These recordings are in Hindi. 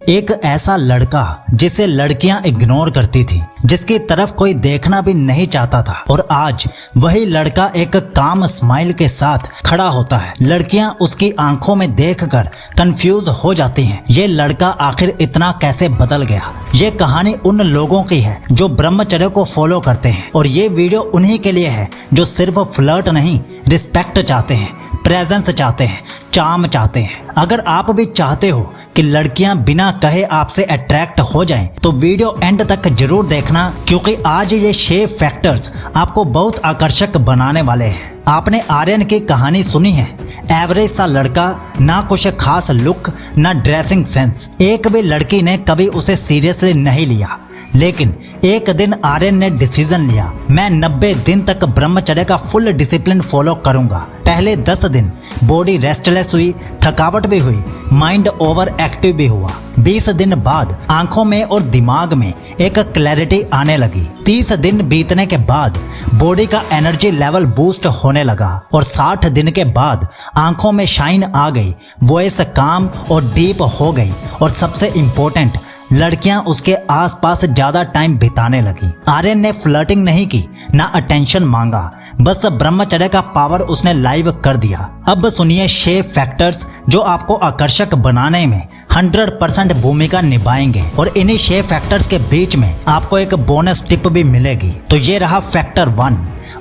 एक ऐसा लड़का जिसे लड़कियां इग्नोर करती थी, जिसकी तरफ कोई देखना भी नहीं चाहता था, और आज वही लड़का एक काम स्माइल के साथ खड़ा होता है। लड़कियां उसकी आंखों में देखकर कंफ्यूज हो जाती हैं। ये लड़का आखिर इतना कैसे बदल गया। ये कहानी उन लोगों की है जो ब्रह्मचर्य को फॉलो करते हैं, और ये वीडियो उन्हीं के लिए है जो सिर्फ फ्लर्ट नहीं, रिस्पेक्ट चाहते हैं, प्रेजेंस चाहते हैं, चार्म चाहते हैं। अगर आप भी चाहते हो कि लड़कियां बिना कहे आपसे अट्रैक्ट हो जाएं, तो वीडियो एंड तक जरूर देखना, क्योंकि आज ये 6 फैक्टर्स आपको बहुत आकर्षक बनाने वाले हैं। आपने आर्यन की कहानी सुनी है। एवरेज सा लड़का, ना कुछ खास लुक, ना ड्रेसिंग सेंस। एक भी लड़की ने कभी उसे सीरियसली नहीं लिया, लेकिन एक दिन आर्यन ने डिसीजन लिया, मैं 90 दिन तक ब्रह्मचर्य का फुल डिसिप्लिन फॉलो करूंगा। पहले 10 दिन बॉडी रेस्टलेस हुई, थकावट भी हुई, माइंड ओवर एक्टिव भी हुआ। 20 दिन बाद आंखों में और दिमाग में एक क्लैरिटी आने लगी। 30 दिन बीतने के बाद बॉडी का एनर्जी लेवल बूस्ट होने लगा, और 60 दिन के बाद आंखों में शाइन आ गई, वॉइस काम और डीप हो गई, और सबसे इम्पोर्टेंट, लड़कियां उसके आसपास ज्यादा टाइम बिताने लगी। आर्यन ने फ्लर्टिंग नहीं की, ना अटेंशन मांगा, बस ब्रह्मचर्य का पावर उसने लाइव कर दिया। अब सुनिए 6 फैक्टर्स जो आपको आकर्षक बनाने में 100% भूमिका निभाएंगे, और इन्हीं 6 फैक्टर्स के बीच में आपको एक बोनस टिप भी मिलेगी। तो ये रहा फैक्टर 1,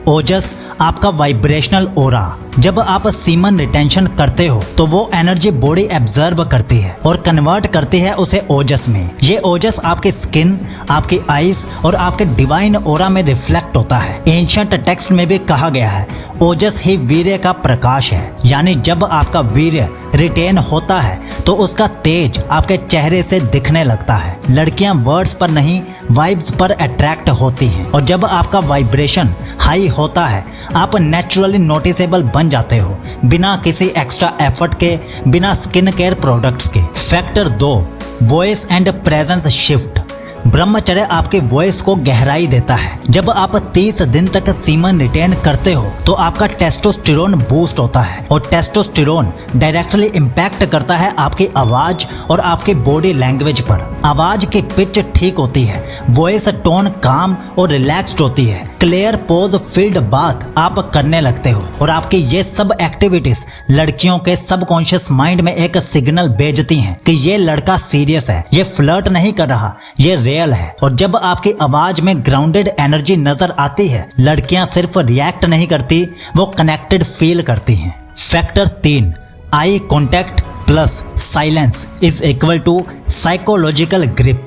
ओजस, आपका वाइब्रेशनल ओरा। जब आप सीमन रिटेंशन करते हो तो वो एनर्जी बॉडी एब्जर्व करती है और कन्वर्ट करती है उसे ओजस में। ये ओजस आपकी स्किन, आपकी आईज और आपके डिवाइन ओरा में रिफ्लेक्ट होता है। एंशिएंट टेक्स्ट में भी कहा गया है, ओजस ही वीर्य का प्रकाश है। यानी जब आपका वीर्य रिटेन होता है तो उसका तेज आपके चेहरे से दिखने लगता है। लड़कियां वर्ड्स पर नहीं, वाइब्स पर अट्रैक्ट होती हैं, और जब आपका वाइब्रेशन हाई होता है आप नेचुरली नोटिसेबल बन जाते हो, बिना किसी एक्स्ट्रा एफर्ट के, बिना स्किन केयर प्रोडक्ट्स के। Factor 2, voice and presence shift. ब्रह्मचर्य आपके वॉइस को गहराई देता है। जब आप 30 दिन तक सीमन रिटेन करते हो तो आपका टेस्टोस्टेरोन बूस्ट होता है, और टेस्टोस्टेरोन डायरेक्टली इम्पैक्ट करता है आपकी आवाज और आपकी बॉडी लैंग्वेज पर। आवाज की पिच ठीक होती है, वॉइस टोन काम और रिलैक्स्ड होती है, क्लियर पोज फील्ड बात आप करने लगते हो, और आपकी ये सब एक्टिविटीज लड़कियों के सबकॉन्शियस माइंड में एक सिग्नल भेजती हैं कि ये लड़का सीरियस है, ये फ्लर्ट नहीं कर रहा, ये रियल है। और जब आपकी आवाज में ग्राउंडेड एनर्जी नजर आती है, लड़कियां सिर्फ रिएक्ट नहीं करती, वो कनेक्टेड फील करती हैं। Factor 3, eye contact plus silence is equal to psychological grip.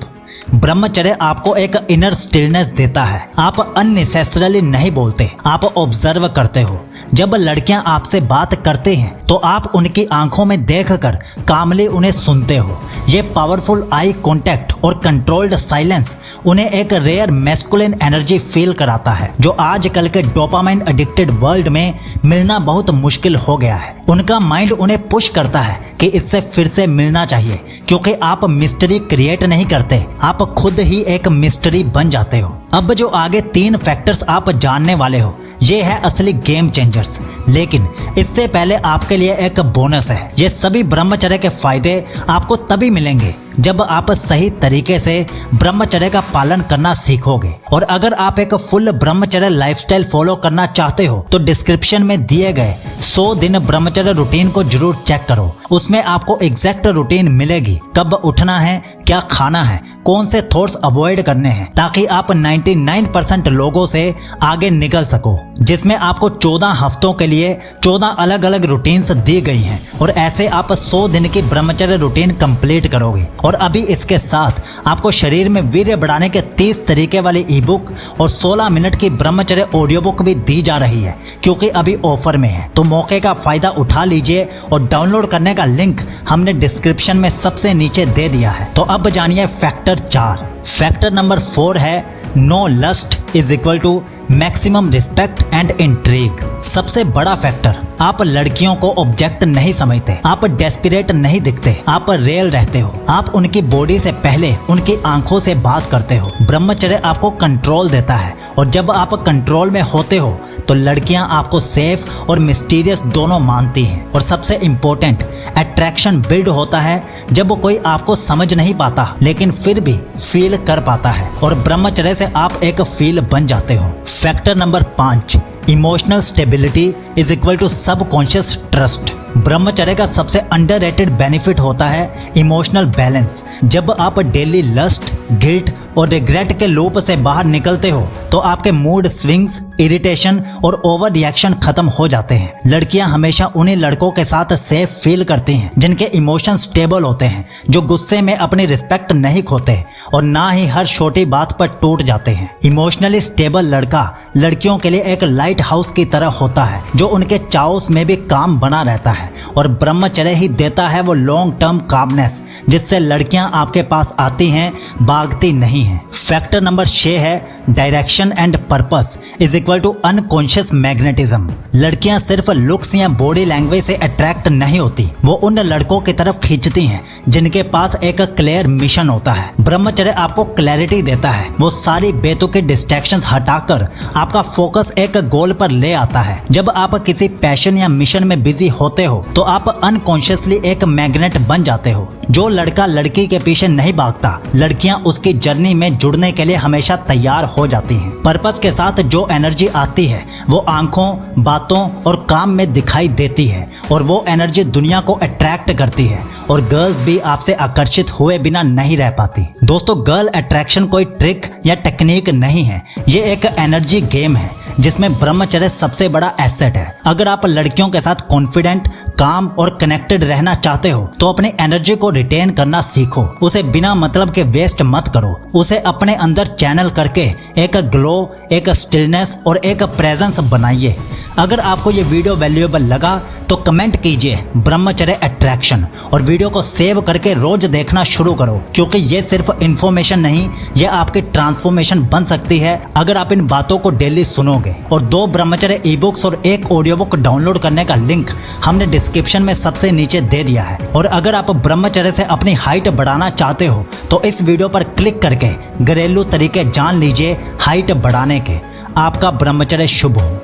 ब्रह्मचर्य आपको एक इनर स्टिलनेस देता है। आप अननेसेसरली नहीं बोलते, आप ऑब्जर्व करते हो। जब लड़कियां आपसे बात करते हैं तो आप उनकी आंखों में देखकर कामली उन्हें सुनते हो। ये पावरफुल आई कांटेक्ट और कंट्रोल्ड साइलेंस उन्हें एक रेयर मैस्कुलिन एनर्जी फील कराता है, जो आजकल के डोपामाइन एडिक्टेड वर्ल्ड में मिलना बहुत मुश्किल हो गया है। उनका माइंड उन्हें पुश करता है कि इससे फिर से मिलना चाहिए, क्योंकि आप मिस्ट्री क्रिएट नहीं करते, आप खुद ही एक मिस्ट्री बन जाते हो। अब जो आगे 3 फैक्टर्स आप जानने वाले हो, ये है असली गेम चेंजर्स। लेकिन इससे पहले आपके लिए एक बोनस है। ये सभी ब्रह्मचर्य के फायदे आपको तभी मिलेंगे जब आप सही तरीके से ब्रह्मचर्य का पालन करना सीखोगे। और अगर आप एक फुल ब्रह्मचर्य लाइफस्टाइल फॉलो करना चाहते हो तो डिस्क्रिप्शन में दिए गए 100 दिन ब्रह्मचर्य रूटीन को जरूर चेक करो। उसमें आपको एग्जैक्ट रूटीन मिलेगी, कब उठना है, क्या खाना है, कौन से थॉट्स अवॉइड करने हैं, ताकि आप 99% लोगों से आगे निकल सको। जिसमें आपको 14 हफ्तों के लिए 14 अलग अलग रूटीन्स दी गई हैं, और ऐसे आप 100 दिन की ब्रह्मचर्य रूटीन कंप्लीट करोगे। और अभी इसके साथ आपको शरीर में वीर्य बढ़ाने के 30 तरीके वाली ई बुक और 16 मिनट की ब्रह्मचर्य ऑडियो बुक भी दी जा रही है, क्योंकि अभी ऑफर में है। तो मौके का फायदा उठा लीजिए, और डाउनलोड करने का लिंक हमने डिस्क्रिप्शन में सबसे नीचे दे दिया है। तो अब जानिए फैक्टर 4। फैक्टर नंबर 4 है, no lust is equal to maximum respect and intrigue. सबसे बड़ा फैक्टर, आप लड़कियों को ऑब्जेक्ट नहीं समझते, आप डेस्परेट नहीं दिखते, आप रियल रहते हो। आप उनकी बॉडी से पहले उनकी आंखों से बात करते हो। ब्रह्मचर्य आपको कंट्रोल देता है, और जब आप कंट्रोल में होते हो तो लड़कियां आपको सेफ और मिस्टीरियस दोनों मानती हैं। और सबसे इम्पोर्टेंट, अट्रैक्शन बिल्ड होता है जब वो कोई आपको समझ नहीं पाता लेकिन फिर भी फील कर पाता है, और ब्रह्मचर्य से आप एक फील बन जाते हो। Factor number 5, emotional stability is equal to subconscious trust. ब्रह्मचर्य का सबसे अंडररेटेड बेनिफिट होता है इमोशनल बैलेंस। जब आप डेली लस्ट, गिल्ट और रिग्रेट के लूप से बाहर निकलते हो तो आपके मूड स्विंग्स, इरिटेशन और ओवर रिएक्शन खत्म हो जाते हैं। लड़कियां हमेशा उन्हीं लड़कों के साथ सेफ फील करती हैं जिनके इमोशन स्टेबल होते हैं, जो गुस्से में अपनी रिस्पेक्ट नहीं खोते और ना ही हर छोटी बात पर टूट जाते हैं। इमोशनली स्टेबल लड़का लड़कियों के लिए एक लाइट हाउस की तरह होता है जो उनके चाउस में भी काम बना रहता है, और ब्रह्मचर्य ही देता है वो लॉन्ग टर्म कामनेस जिससे लड़कियां आपके पास आती हैं, भागती नहीं हैं। फैक्टर नंबर 6 है direction and purpose is equal to unconscious magnetism. लड़कियां सिर्फ लुक्स या बॉडी लैंग्वेज से अट्रैक्ट नहीं होती, वो उन लड़कों की तरफ खींचती हैं जिनके पास एक क्लियर मिशन होता है। ब्रह्मचर्य आपको क्लैरिटी देता है, वो सारी बेतुकी डिस्ट्रैक्शंस हटाकर आपका फोकस एक गोल पर ले आता है। जब आप किसी पैशन या मिशन में बिजी होते हो तो आप अनकॉन्शियसली एक मैग्नेट बन जाते हो। जो लड़का लड़की के पीछे नहीं भागता, लड़कियां उसकी जर्नी में जुड़ने के लिए हमेशा तैयार हो जाती हैं। पर्पस के साथ जो एनर्जी आती है वो आंखों, बातों और काम में दिखाई देती है, और वो एनर्जी दुनिया को अट्रैक्ट करती है, और गर्ल्स भी आपसे आकर्षित हुए बिना नहीं रह पाती। दोस्तों, गर्ल अट्रैक्शन कोई ट्रिक या टेक्निक नहीं है, ये एक एनर्जी गेम है जिसमें ब्रह्मचर्य सबसे बड़ा एसेट है। अगर आप लड़कियों के साथ कॉन्फिडेंट, काम और कनेक्टेड रहना चाहते हो तो अपनी एनर्जी को रिटेन करना सीखो। उसे बिना मतलब के वेस्ट मत करो, उसे अपने अंदर चैनल करके एक ग्लो, एक स्टिलनेस और एक प्रेजेंस बनाइए। अगर आपको ये वीडियो वैल्यूएबल लगा तो कमेंट कीजिए ब्रह्मचर्य अट्रैक्शन, और वीडियो को सेव करके रोज देखना शुरू करो, क्योंकि ये सिर्फ इंफॉर्मेशन नहीं, ये आपकी ट्रांसफॉर्मेशन बन सकती है अगर आप इन बातों को डेली सुनोगे। और 2 ब्रह्मचर्य ई बुक्स और 1 ऑडियो बुक डाउनलोड करने का लिंक हमने डिस्क्रिप्शन में सबसे नीचे दे दिया है। और अगर आप ब्रह्मचर्य से अपनी हाइट बढ़ाना चाहते हो तो इस वीडियो पर क्लिक करके घरेलू तरीके जान लीजिए हाइट बढ़ाने के। आपका ब्रह्मचर्य शुभ हो।